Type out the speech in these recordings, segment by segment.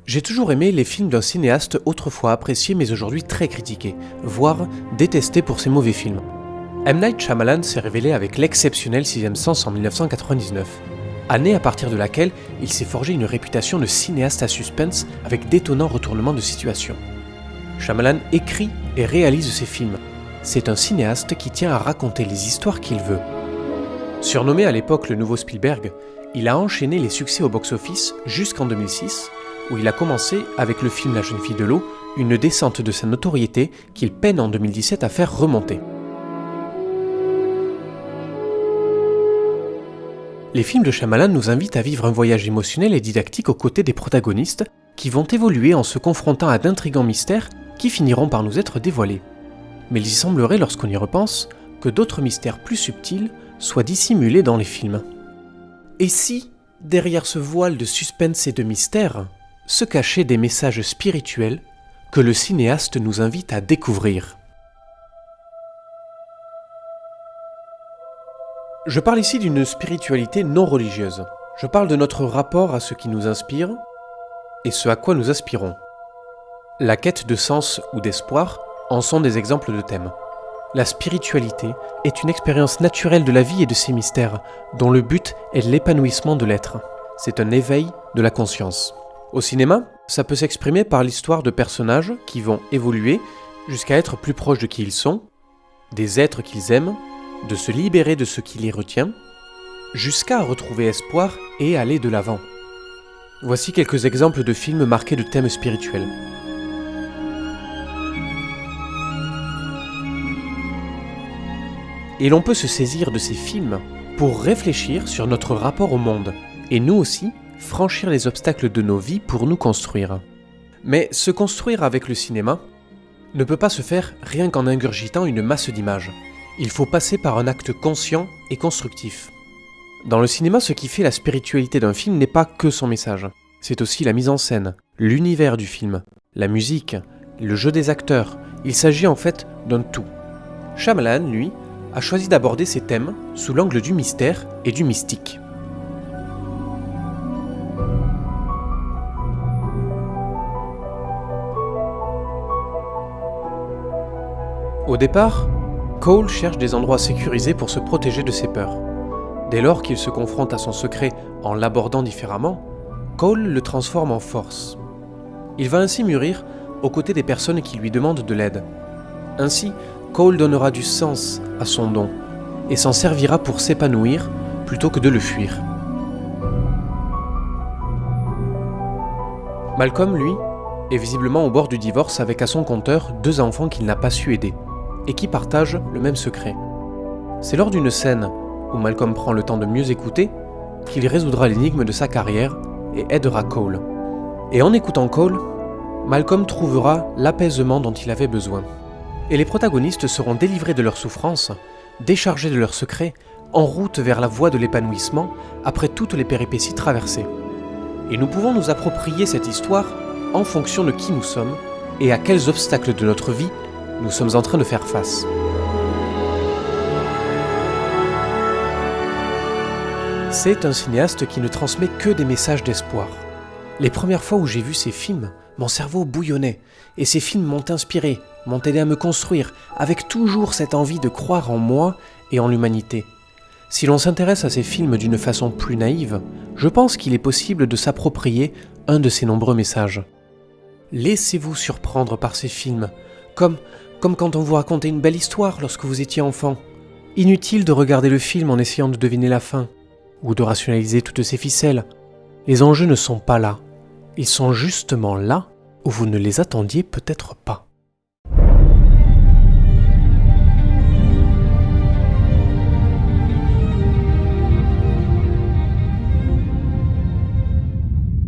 J'ai toujours aimé les films d'un cinéaste autrefois apprécié mais aujourd'hui très critiqué, voire détesté pour ses mauvais films. M. Night Shyamalan s'est révélé avec l'exceptionnel Sixième Sens en 1999, année à partir de laquelle il s'est forgé une réputation de cinéaste à suspense avec d'étonnants retournements de situation. Shyamalan écrit et réalise ses films. C'est un cinéaste qui tient à raconter les histoires qu'il veut. Surnommé à l'époque le nouveau Spielberg, il a enchaîné les succès au box-office jusqu'en 2006, où il a commencé, avec le film La jeune fille de l'eau, une descente de sa notoriété qu'il peine en 2017 à faire remonter. Les films de Shyamalan nous invitent à vivre un voyage émotionnel et didactique aux côtés des protagonistes qui vont évoluer en se confrontant à d'intrigants mystères qui finiront par nous être dévoilés. Mais il y semblerait, lorsqu'on y repense, que d'autres mystères plus subtils soient dissimulés dans les films. Et si, derrière ce voile de suspense et de mystère, se cachaient des messages spirituels que le cinéaste nous invite à découvrir? Je parle ici d'une spiritualité non religieuse. Je parle de notre rapport à ce qui nous inspire et ce à quoi nous aspirons. La quête de sens ou d'espoir en sont des exemples de thèmes. La spiritualité est une expérience naturelle de la vie et de ses mystères, dont le but est l'épanouissement de l'être. C'est un éveil de la conscience. Au cinéma, ça peut s'exprimer par l'histoire de personnages qui vont évoluer jusqu'à être plus proches de qui ils sont, des êtres qu'ils aiment, de se libérer de ce qui les retient, jusqu'à retrouver espoir et aller de l'avant. Voici quelques exemples de films marqués de thèmes spirituels. Et l'on peut se saisir de ces films pour réfléchir sur notre rapport au monde, et nous aussi, franchir les obstacles de nos vies pour nous construire. Mais se construire avec le cinéma ne peut pas se faire rien qu'en ingurgitant une masse d'images. Il faut passer par un acte conscient et constructif. Dans le cinéma, ce qui fait la spiritualité d'un film n'est pas que son message. C'est aussi la mise en scène, l'univers du film, la musique, le jeu des acteurs. Il s'agit en fait d'un tout. Shyamalan, lui, a choisi d'aborder ces thèmes sous l'angle du mystère et du mystique. Au départ, Cole cherche des endroits sécurisés pour se protéger de ses peurs. Dès lors qu'il se confronte à son secret en l'abordant différemment, Cole le transforme en force. Il va ainsi mûrir aux côtés des personnes qui lui demandent de l'aide. Ainsi, Cole donnera du sens à son don et s'en servira pour s'épanouir plutôt que de le fuir. Malcolm, lui, est visiblement au bord du divorce avec à son compteur 2 enfants qu'il n'a pas su aider et qui partagent le même secret. C'est lors d'une scène où Malcolm prend le temps de mieux écouter qu'il résoudra l'énigme de sa carrière et aidera Cole. Et en écoutant Cole, Malcolm trouvera l'apaisement dont il avait besoin. Et les protagonistes seront délivrés de leurs souffrances, déchargés de leurs secrets, en route vers la voie de l'épanouissement après toutes les péripéties traversées. Et nous pouvons nous approprier cette histoire en fonction de qui nous sommes et à quels obstacles de notre vie nous sommes en train de faire face. C'est un cinéaste qui ne transmet que des messages d'espoir. Les premières fois où j'ai vu ces films, mon cerveau bouillonnait, et ces films m'ont inspiré, m'ont aidé à me construire, avec toujours cette envie de croire en moi et en l'humanité. Si l'on s'intéresse à ces films d'une façon plus naïve, je pense qu'il est possible de s'approprier un de ces nombreux messages. Laissez-vous surprendre par ces films, comme quand on vous racontait une belle histoire lorsque vous étiez enfant. Inutile de regarder le film en essayant de deviner la fin, ou de rationaliser toutes ces ficelles. Les enjeux ne sont pas là. Ils sont justement là où vous ne les attendiez peut-être pas.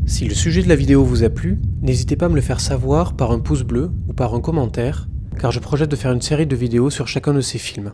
Si le sujet de la vidéo vous a plu, n'hésitez pas à me le faire savoir par un pouce bleu ou par un commentaire, car je projette de faire une série de vidéos sur chacun de ces films.